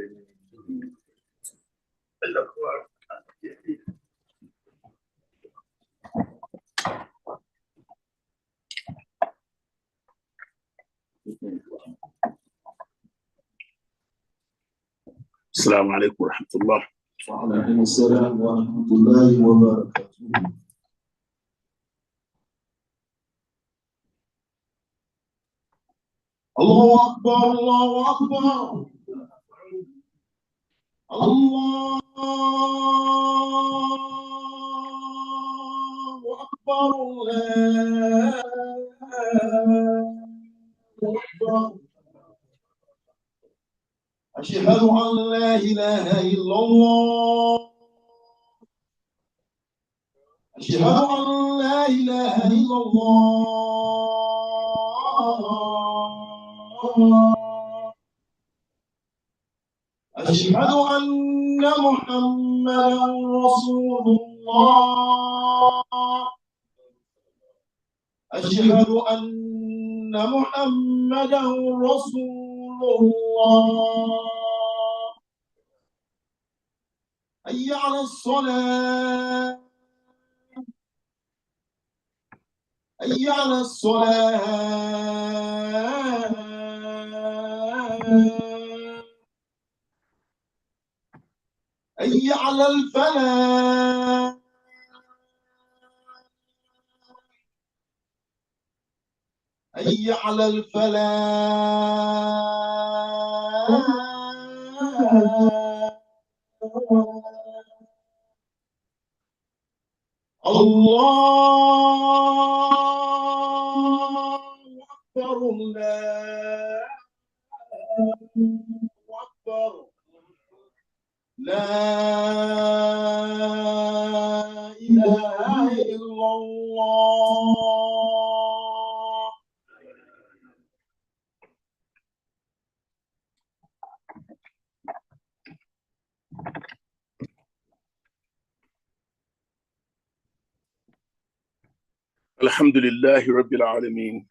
السلام عليكم ورحمة الله. وعليكم السلام ورحمة الله وبركاته. الله أكبر الله أكبر الله أكبر الله أكبر. أشهد أن لا إله إلا الله. أشهد أن لا إله إلا الله. أشهد أن محمدا رسول الله. أشهد أن محمدا رسول الله. حي على الصلاة حي على الصلاة حي على الفلاح حي على الفلاح. الله أكبر الله أكبر. لا إله إلا الله. الحمد لله رب العالمين،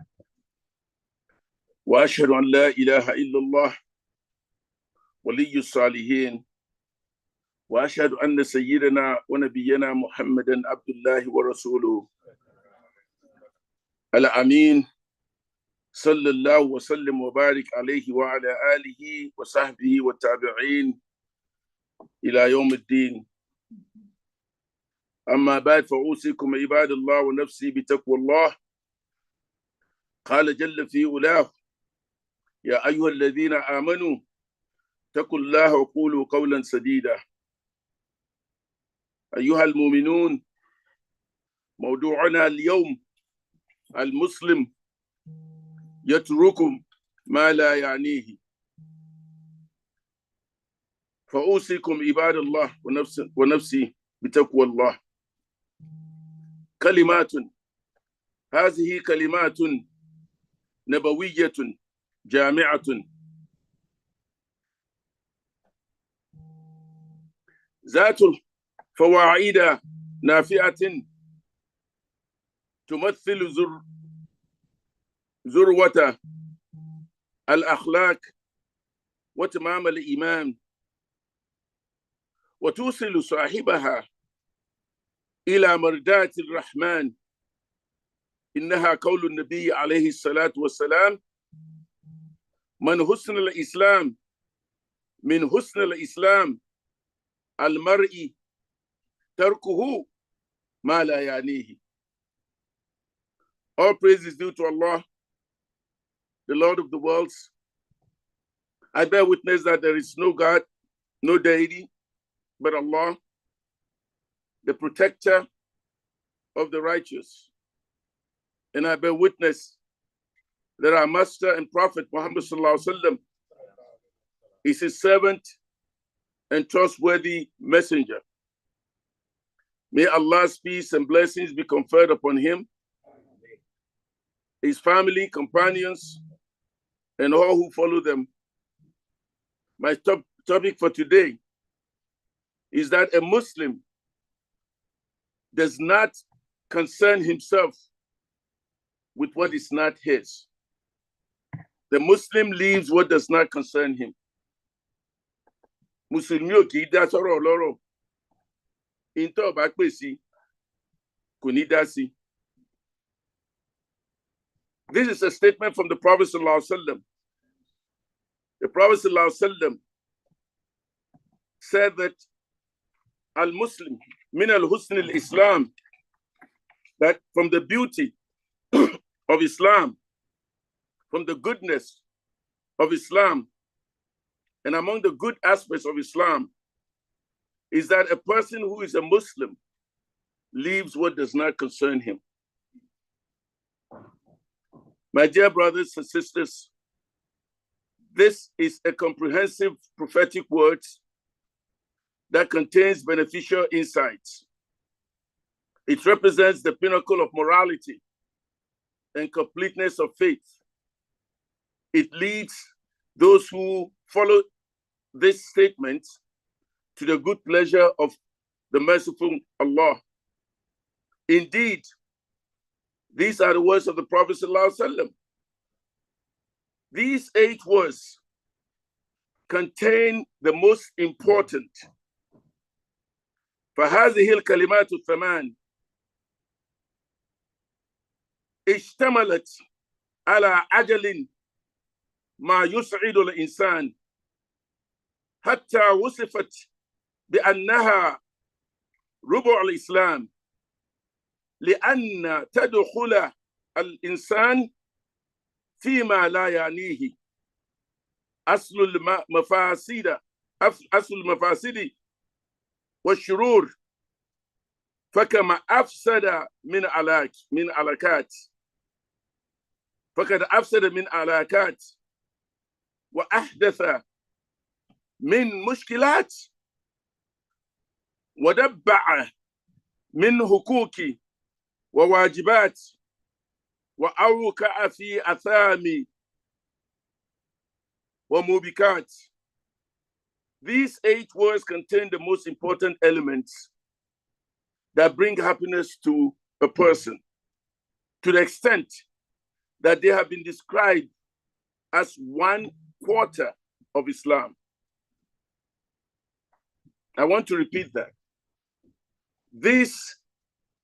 وأشهد أن لا إله إلا الله ولي الصالحين، وأشهد أن سيدنا ونبينا محمدا عبد الله ورسوله الأمين، صلى الله وسلم وبارك عليه وعلى آله وصحبه والتابعين إلى يوم الدين. أما بعد، فأوصيكم عباد الله ونفسي بتقوى الله. قال جل في علاه: يا أيها الذين آمنوا اتقوا الله وقولوا قولا سديدا. أيها المؤمنون، موضوعنا اليوم: المسلم يترك ما لا يعنيه. فأوصيكم عباد الله ونفسي بتقوى الله. كلمات، هذه كلمات نبوية جامعة ذات فواعيد نافعة تمثل ذروة الأخلاق وتمام الإيمان، وتوصل صاحبها إلى مرضاة الرحمن. إنها قول النبي عليه الصلاة والسلام: من حسن الإسلام المرء تركه ما لا يعنيه. All praise is due to Allah, the Lord of the worlds. I bear witness that there is no God, no deity but Allah, the protector of the righteous. And I bear witness that our Master and Prophet Muhammad sallallahu alaihi wasallam is his servant and trustworthy messenger. May Allah's peace and blessings be conferred upon him, his family, companions, and all who follow them. My topic for today is that a Muslim does not concern himself with what is not his. The Muslim leaves what does not concern him. Mùsùlùmí ò kì í dá sọ́rọ̀ ọlọ́rọ̀. Ìntọ́ bá pè sí, kò ní dá sí. This is a statement from the Prophet sallallahu alaihi wasallam. The Prophet sallallahu alaihi wasallam said that al-Muslim min al-husn al-Islam, that from the beauty of Islam, from the goodness of Islam, and among the good aspects of Islam, is that a person who is a Muslim leaves what does not concern him. My dear brothers and sisters, this is a comprehensive prophetic word that contains beneficial insights. It represents the pinnacle of morality and completeness of faith. It leads those who follow this statement to the good pleasure of the merciful Allah. Indeed, these are the words of the Prophet ﷺ. These 8 words contain the most important. فهذه الكلمات الثمان اشتملت على عجل ما يسعد الإنسان حتى وصفت بأنها ربع الإسلام، لأن تدخل الإنسان فيما لا يعنيه أصل المفاسد والشرور، فكما أفسد من علاكات فقد أفسد من علاكات وأحدث من مشكلات ودبع من حقوق وواجبات وأوقع في أثام وموبقات. These 8 words contain the most important elements that bring happiness to a person, to the extent that they have been described as 1/4 of Islam. I want to repeat that. These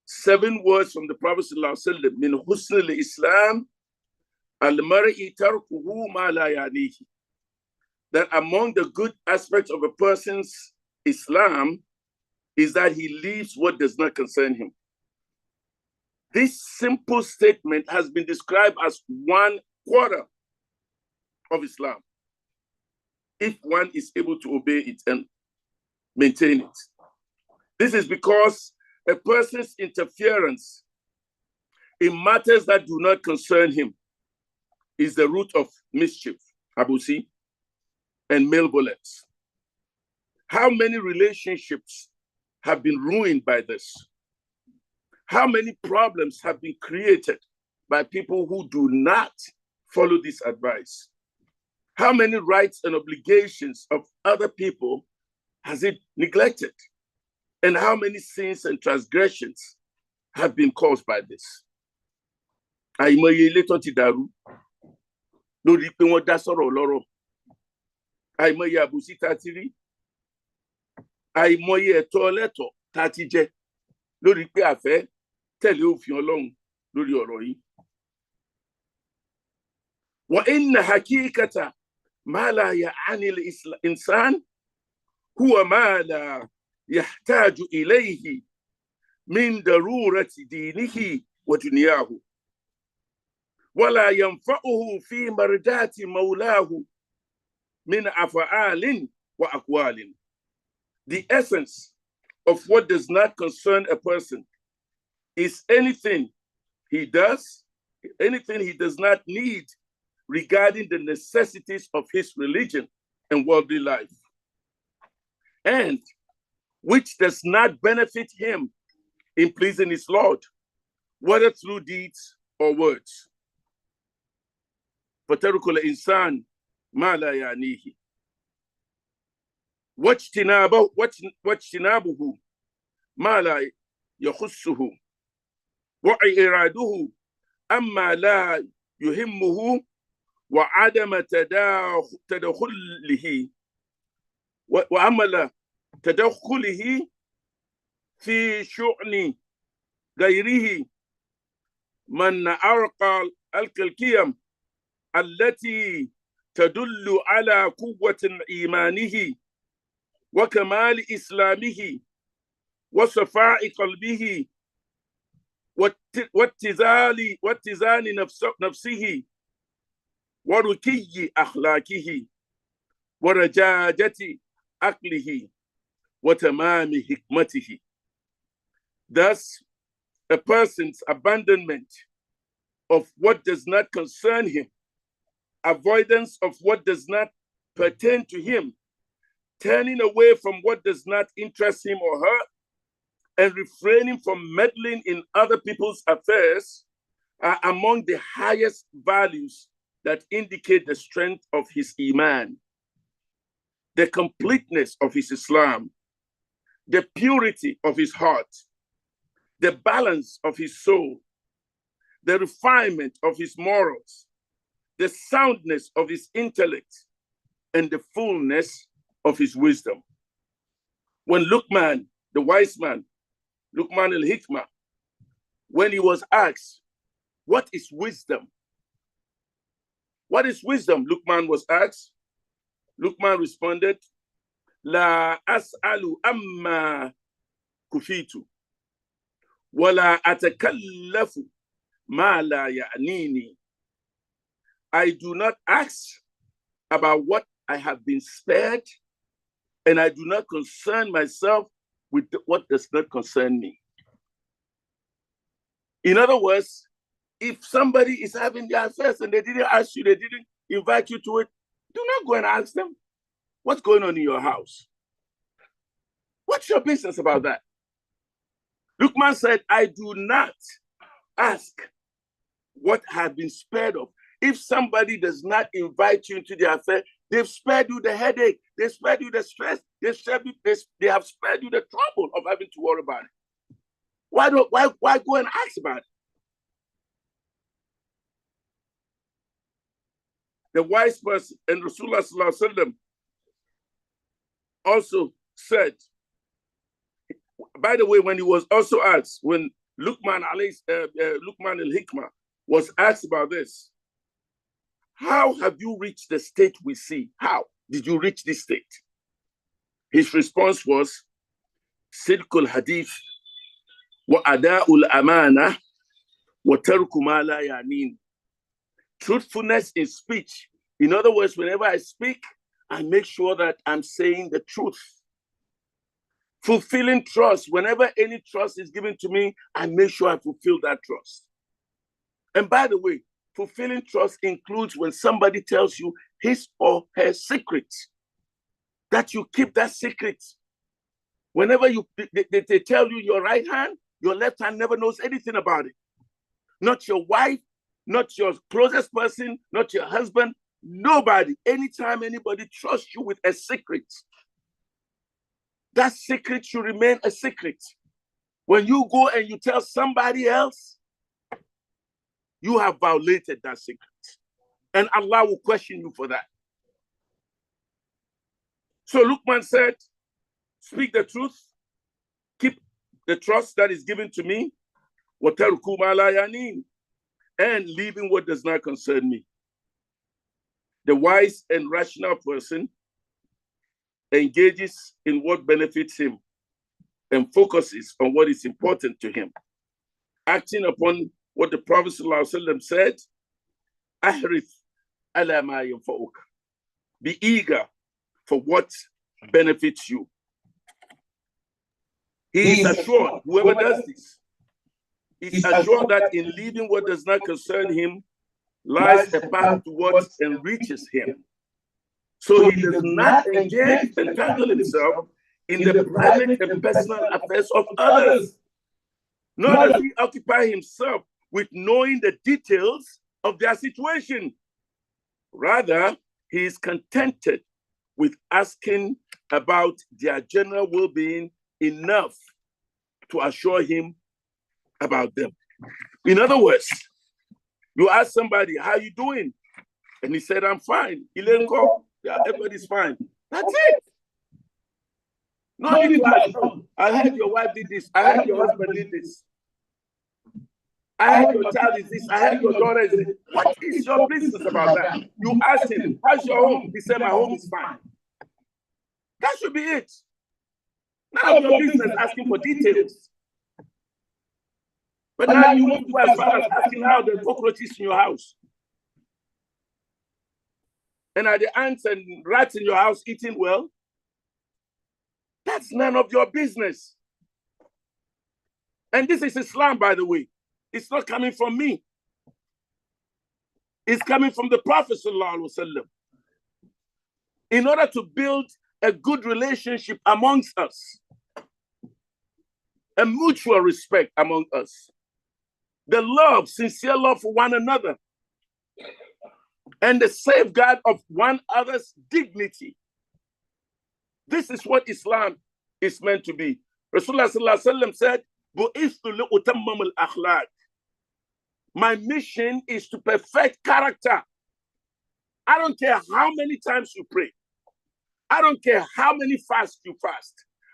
7 words from the Prophet ﷺ, min husn al-Islam, al-mar'i tarkuhu ma la yanihi, that among the good aspects of a person's Islam is that he leaves what does not concern him. This simple statement has been described as 1/4 of Islam, if one is able to obey it and maintain it. This is because a person's interference in matters that do not concern him is the root of mischief, abusi, and malevolence. How many relationships have been ruined by this? How many problems have been created by people who do not follow this advice? How many rights and obligations of other people has it neglected? And how many sins and transgressions have been caused by this? Àìmọye ilé tó ti dàrú lórí pé wọ́n dá sọ̀rọ̀ lọ́rọ̀. Àìmọye àbùsí tá ti rí. Àìmọye ẹ̀tọ́ ọlẹ́tọ̀ tá ti jẹ lórí pé a fẹ́ tẹ̀lé òfin Ọlọ́run lórí ọ̀rọ̀ yìí. Wa inna hakikata ma la ya'ani al-insan huwa ma la yahtaju ilayhi min darurati dinihi wa dunyahu wa la yanfa'uhu fi mardati mawlahu min af'alin wa aqwalin. The essence of what does not concern a person is anything he does, anything he does not need regarding the necessities of his religion and worldly life, and which does not benefit him in pleasing his Lord, whether through deeds or words. فَتَرْكُ الْإِنسَانِ مَا لَا يَعْنِيهِ واجتنابه ما لا يخصه وإراده أما لا يهمه وعدم تدخله وعمل تدخله في شؤون غيره من أرقى القيم التي تدل على قوة إيمانه وكمال إسلامه وصفاء قلبه واتزان نفسه وركي أخلاقه ورجاجة عقله وتمام حكمته. Thus, a person's abandonment of what does not concern him, avoidance of what does not pertain to him, turning away from what does not interest him or her, and refraining from meddling in other people's affairs are among the highest values that indicate the strength of his Iman, the completeness of his Islam, the purity of his heart, the balance of his soul, the refinement of his morals, the soundness of his intellect, and the fullness of his wisdom. When Luqman, the wise man, Luqman al-Hikmah, when he was asked, what is wisdom? What is wisdom? Luqman was asked. Luqman responded, La as'alu amma kufitu, wala atakallafu ma la ya'nini. I do not ask about what I have been spared, and I do not concern myself with what does not concern me. In other words, if somebody is having their affairs and they didn't ask you, they didn't invite you to it, do not go and ask them, what's going on in your house? What's your business about that? Luqman said, I do not ask what have been spared of. If somebody does not invite you into their affair, they've spared you the headache, they've spared you the stress, they have spared you the trouble of having to worry about it. Why go and ask about it? The wise person, and Rasulullah sallallahu alaihi wasallam also said, by the way, when he was also asked, when Luqman al-Hikmah was asked about this, how have you reached the state we see? How did you reach this state? His response was, Sidqul hadith wa ada'ul amana wa tarku ma la yanin. Truthfulness in speech. In other words, whenever I speak, I make sure that I'm saying the truth. Fulfilling trust. Whenever any trust is given to me, I make sure I fulfill that trust. And by the way, fulfilling trust includes when somebody tells you his or her secret, that you keep that secret. Whenever they tell you your right hand, your left hand never knows anything about it. Not your wife, not your closest person, not your husband, nobody. Anytime anybody trusts you with a secret, that secret should remain a secret. When you go and you tell somebody else, you have violated that secret. And Allah will question you for that. So Luqman said, speak the truth, keep the trust that is given to me, and leaving what does not concern me. The wise and rational person engages in what benefits him and focuses on what is important to him, acting upon what the Prophet ﷺ said, Ahrif ala ma yanfa'uk. Be eager for what benefits you. He is assured, whoever does this, is assured that in leaving what does not concern him lies a path to what enriches him. So he does not engage and entangle himself in the private and personal affairs of others, nor does he occupy himself with knowing the details of their situation. Rather, he is contented with asking about their general well-being enough to assure him about them. In other words, you ask somebody, how you doing? And he said, I'm fine. Yeah, everybody's fine. That's it. No need to ask, oh, I heard your wife did this. I heard your husband did this. I heard your child is this. I heard your daughter is this. What is your business about that? You asked him, how's your home? He said, my home is fine. That should be it. None of your business asking for details. But now you want to go as far as asking how the cockroaches in your house. And are the ants and rats in your house eating well? That's none of your business. And this is Islam, by the way. It's not coming from me. It's coming from the Prophet ﷺ. In order to build a good relationship amongst us, a mutual respect among us, the love, sincere love for one another, and the safeguard of one another's dignity. This is what Islam is meant to be. Rasulullah ﷺ said, my mission is to perfect character. I don't care how many times you pray. I don't care how many fasts you fast.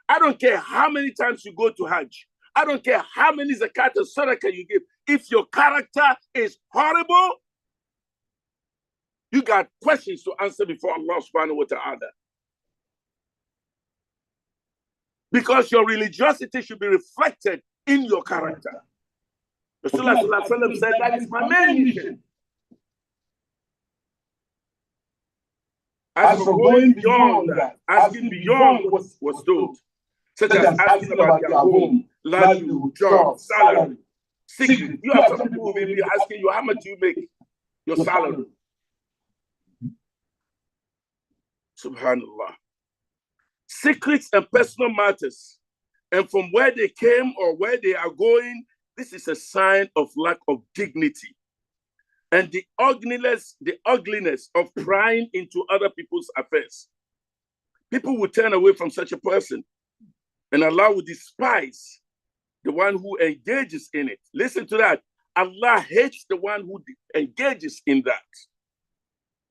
I don't care how many times you go to Hajj. I don't care how many zakat or sadaqah you give. If your character is horrible, you got questions to answer before Allah subhanahu wa ta'ala. Because your religiosity should be reflected in your character. Rasulullah said, that is my main mission. As for going beyond that, asking beyond what was told, such as asking about your home, livelihood, job, salary, secret. You have some people who will be asking you, how much do you make your salary? Subhanallah. Secrets and personal matters, and from where they came or where they are going, this is a sign of lack of dignity and the ugliness of prying into other people's affairs. People will turn away from such a person, and Allah will despise the one who engages in it. Listen to that. Allah hates the one who engages in that.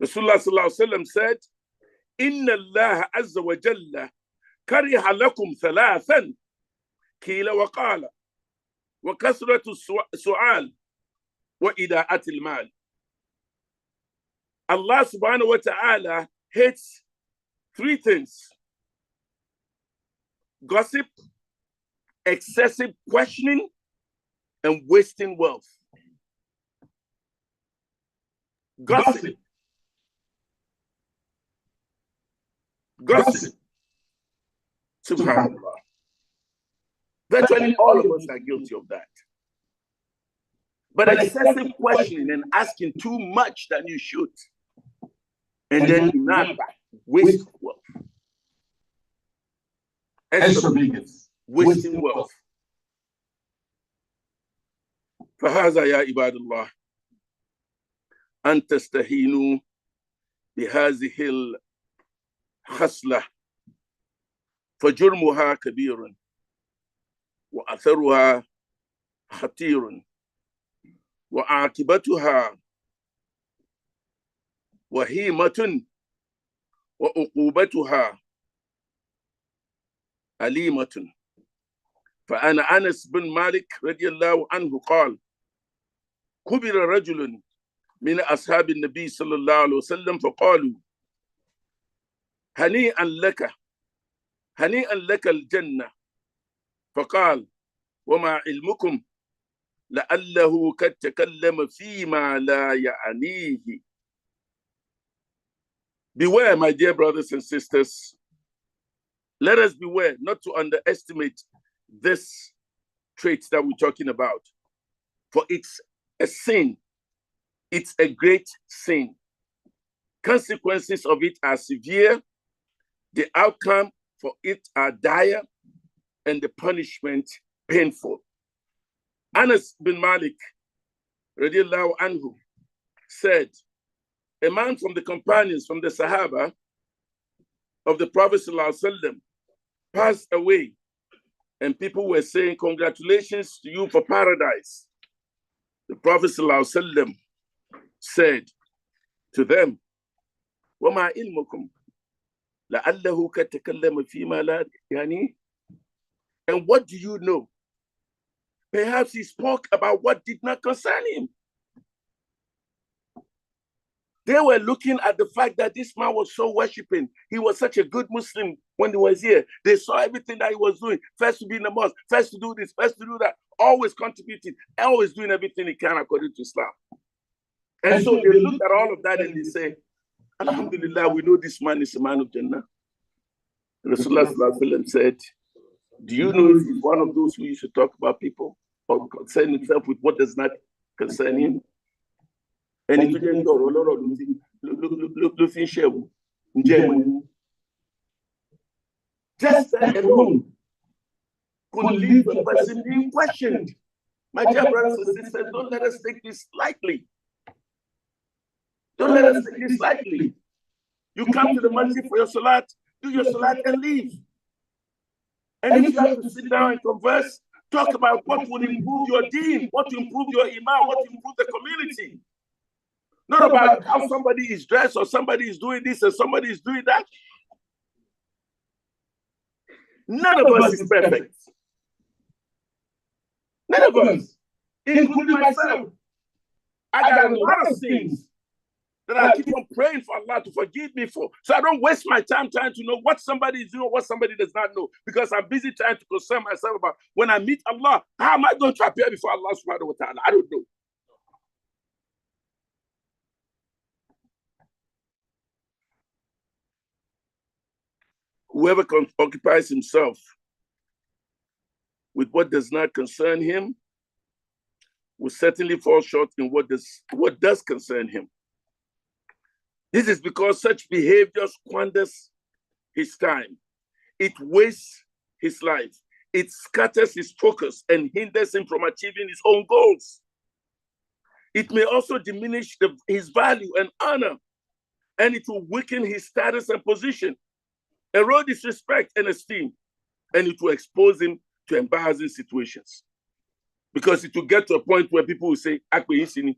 Rasulullah sallallahu alaihi wasallam said, Inna Allah azza wa jalla kariha lakum thalathan kila wa qala wa kasratu su'al wa ida'at al-mal. Allah subhanahu wa ta'ala hates three things: gossip, excessive questioning, and wasting wealth. Gossip. Subhanallah. Virtually all of us are guilty of that. But excessive questioning and asking too much than you should, and then not waste wealth. Extravagance, wasting wealth. فهذا يا عباد الله أن تستهينوا بهذه الخصلة فجرمها كبير وأثرها خطير وعاقبتها وهيمة وعقوبتها أليمة. فأنا أنس بن مالك رضي الله عنه قال: كبر رجل من أصحاب النبي صلى الله عليه وسلم فقالوا: هنيئا لك الجنة. فقال: وما علمكم لعله قد تكلم فيما لا يعنيه. Beware, my dear brothers and sisters. Let us beware not to underestimate this trait that we're talking about. For it's a sin. It's a great sin. Consequences of it are severe. The outcome for it are dire, and the punishment painful. Anas bin Malik radiallahu anhu said, a man from the companions, from the Sahaba of the Prophet sallallahu alaihi wasallam, passed away, and people were saying, congratulations to you for paradise. The Prophet sallallahu alaihi wasallam said to them, وَمَا إِلْمُكُمْ لعله قد تكلم فيما لا يعني. And what do you know? Perhaps he spoke about what did not concern him. They were looking at the fact that this man was so worshiping. He was such a good Muslim when he was here. They saw everything that he was doing. First to be in the mosque, first to do this, first to do that. Always contributing, always doing everything he can according to Islam. And so they look at all of that and they say, Alhamdulillah, we know this man is a man of Jannah. Rasulullah said, do you know if he's one of those who used to talk about people or concern himself with what does not concern him? And if you didn't go, just that alone could leave a person being questioned. My dear brothers and sisters, don't let us take this lightly. Don't let us take this lightly. You come to the masjid for your salat, do your salat and leave. And if you have to sit down and converse, talk about what will improve your deen, what will improve your imam, what will improve the community. Not about how somebody is dressed or somebody is doing this and somebody is doing that. None of us is perfect. None of us, including myself. I got a lot of things that I keep on praying for Allah to forgive me for. So I don't waste my time trying to know what somebody is doing or what somebody does not know, because I'm busy trying to concern myself about when I meet Allah, how am I going to appear before Allah subhanahu wa ta'ala? I don't know. Whoever occupies himself with what does not concern him will certainly fall short in what does concern him. This is because such behavior squanders his time. It wastes his life. It scatters his focus and hinders him from achieving his own goals. It may also diminish his value and honor, and it will weaken his status and position, erode his respect and esteem, and it will expose him to embarrassing situations. Because it will get to a point where people will say, Akwe Isini.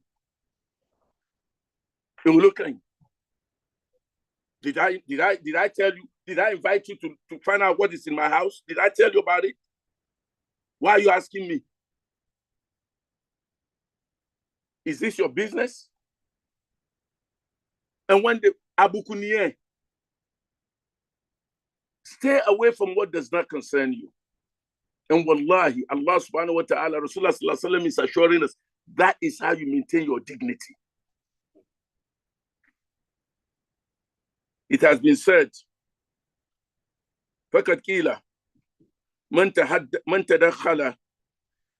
Did I tell you? Did I invite you to find out what is in my house? Did I tell you about it? Why are you asking me? Is this your business? And when the Abukuniye, stay away from what does not concern you. And wallahi, Allah subhanahu wa ta'ala, Rasulullah sallallahu alaihi wasallam is assuring us that is how you maintain your dignity. It has been said, فَقَدْ قِيلَ مَنْ تَدَخَّلَ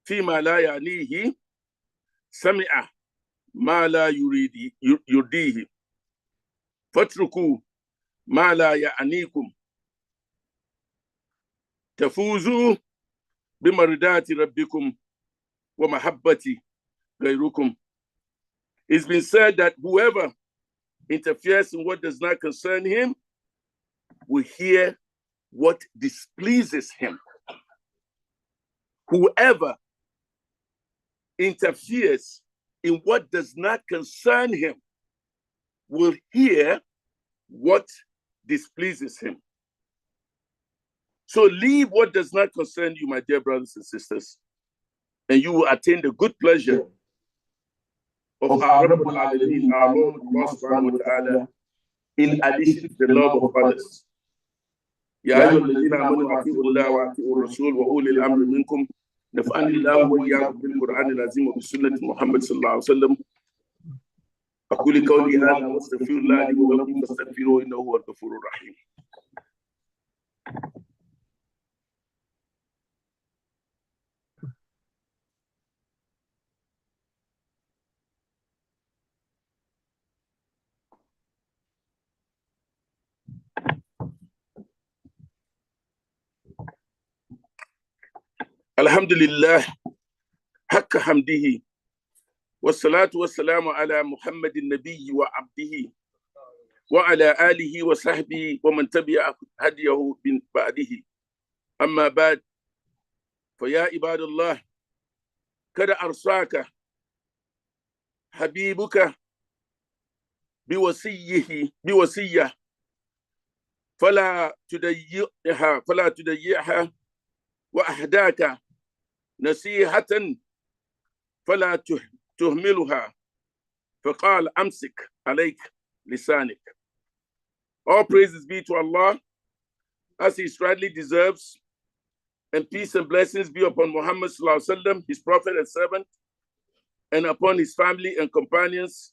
فِيمَا لَا يَعْنِيهِ سَمِعَ مَا لَا يُرْدِيهِ فَاتْرُكُوا مَا لَا يَعْنِيكُمْ تَفُوزُوا بِمَرْضَاتِ رَبِّكُمْ وَمَحَبَّةِ غَيْرِكُمْ. It's been said that whoever interferes in what does not concern him will hear what displeases him. Whoever interferes in what does not concern him will hear what displeases him. So leave what does not concern you, my dear brothers and sisters, and you will attain the good pleasure of our Rabbul Alameen, our Lord Allah subhanahu wa ta'ala, in addition to the love of others. يا أيها الذين آمنوا أطيعوا الله وأطيعوا الرسول وأولي الأمر منكم نفعني الله وإياكم بالقرآن العظيم وبسنة محمد صلى الله عليه وسلم. أقول قولي هذا وأستغفر الله لي ولكم فاستغفروه إنه هو الغفور الرحيم. الحمد لله حق حمده والصلاة والسلام على محمد النبي وعبده وعلى آله وصحبه ومن تبع هديه من بعده. أما بعد فيا عباد الله قد أرساك حبيبك بوصية فلا تضيعها وأهداك نصيحة فلا تهملها فقال أمسك عليك لسانك. All praises be to Allah as he rightly deserves, and peace and blessings be upon Muhammad sallallahu alaihi wasallam, his prophet and servant, and upon his family and companions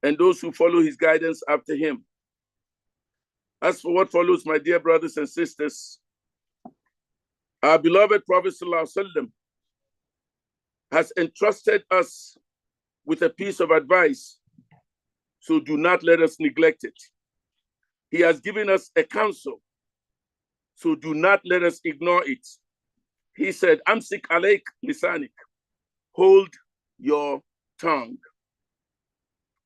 and those who follow his guidance after him. As for what follows, my dear brothers and sisters, our beloved Prophet sallallahu alaihi wasallam has entrusted us with a piece of advice, so do not let us neglect it. He has given us a counsel, so do not let us ignore it. He said, Amsik alaik lisanik, hold your tongue.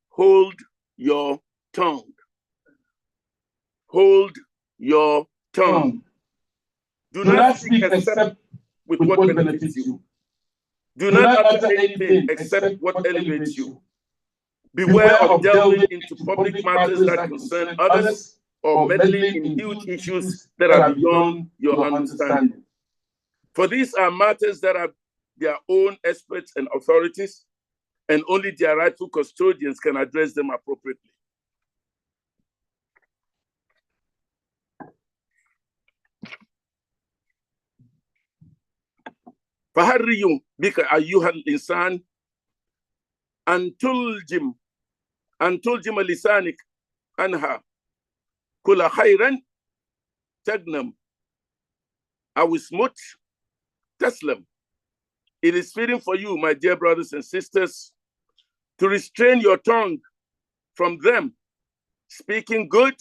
Hold your tongue. Hold your tongue. Do not speak except with what benefits you. Do not utter anything except what elevates you. Beware of delving into public matters that concern others or meddling in huge issues that are beyond your understanding. For these are matters that are their own experts and authorities, and only their rightful custodians can address them appropriately. فهرّي بك أيها الإنسان أن تلجم لسانك عنها كل خيرا تغنم أو اسمت تسلم. It is fitting for you, my dear brothers and sisters, to restrain your tongue from them, speaking good,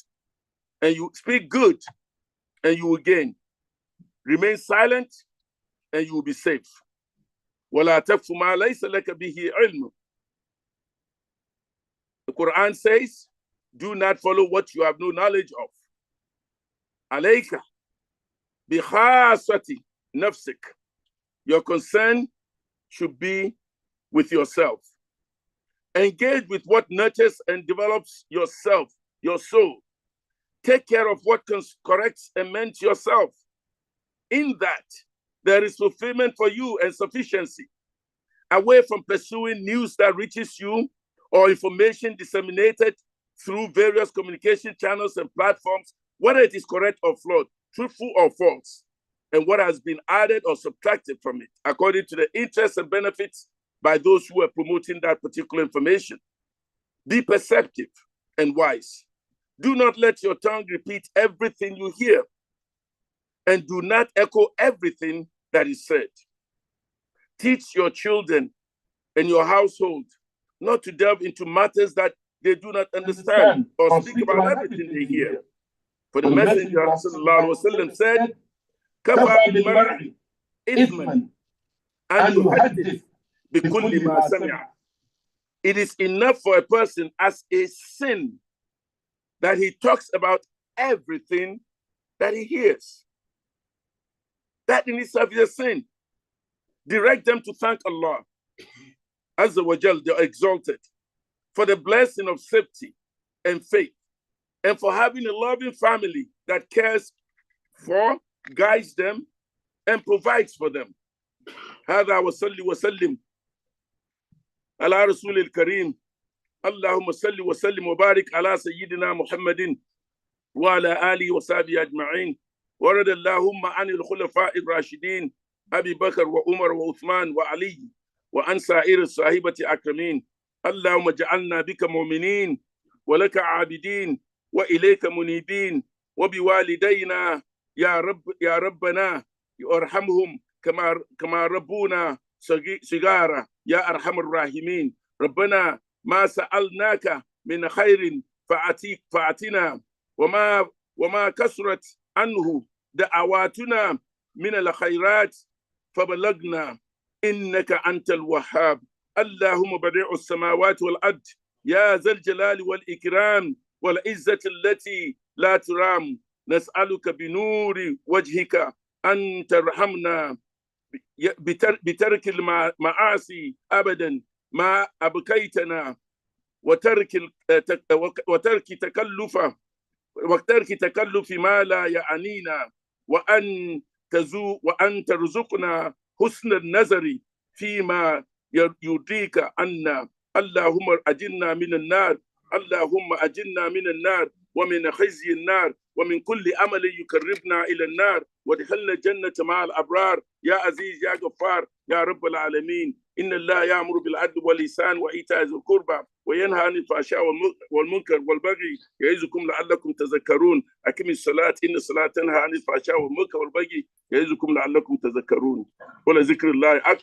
and you speak good, and you will gain. Remain silent, and you will be safe. وَلَا تَقْفُ مَا لَيْسَ لَكَ بِهِ عِلْمٌ. The Quran says, do not follow what you have no knowledge of. عَلَيْكَ بِخَاصَةِ نَفْسِكَ. Your concern should be with yourself. Engage with what nurtures and develops yourself, your soul. Take care of what corrects and mends yourself. In that, there is fulfillment for you and sufficiency. Away from pursuing news that reaches you or information disseminated through various communication channels and platforms, whether it is correct or flawed, truthful or false, and what has been added or subtracted from it, according to the interests and benefits by those who are promoting that particular information. Be perceptive and wise. Do not let your tongue repeat everything you hear, and do not echo everything that is said. Teach your children and your household not to delve into matters that they do not understand or speak about everything they hear. For the Messenger ﷺ said, كَفَى بِالْمَرْءِ إِثْمًا أَنْ يُحَدِّثْ بِكُلِّ مَا سَمِعَ. It is enough for a person as a sin that he talks about everything that he hears. That in itself is a sin. Direct them to thank Allah, Azza wa Jal, the Exalted, for the blessing of safety and faith, and for having a loving family that cares for, guides them, and provides for them. هذا وصلي وسلم على رسول الكريم. اللهم صل وسلم وبارك على سيدنا محمد وعلى آله وصحبه أجمعين. ورد اللهم عن الخلفاء الراشدين أبي بكر وعمر وعثمان وعلي وعن سائر الصحابة أكرمين. اللهم اجعلنا بك مؤمنين ولك عابدين وإليك منيبين وبوالدينا يا ربنا يرحمهم كما ربونا صغارا يا أرحم الراحمين. ربنا ما سألناك من خير فأعطنا وما كسرت عنه دعواتنا من الخيرات فبلغنا إنك أنت الوهاب. اللهم بديع السماوات والأرض يا ذا الجلال والإكرام والعزة التي لا ترام. نسألك بنور وجهك أن ترحمنا بترك المعاصي أبدا ما أبقيتنا وترك تكلف وترك تكلف ما لا يعنينا، وأن ترزقنا حسن النظر فيما يرضيك عنا. اللهم أجرنا من النار، اللهم أجرنا من النار ومن خزي النار ومن كل عمل يقربنا إلى النار، ودخلنا الجنة مع الأبرار يا عزيز يا غفار يا رب العالمين. إن الله يأمر بالعدل والإحسان وإيتاء ذي القربى وينهى عن الفحشاء والمنكر والبغي يعظكم لعلكم تذكرون. أقم الصلاة إن الصلاة تنهى عن الفحشاء والمنكر والبغي يعظكم لعلكم تذكرون. ولذكر الله أكبر.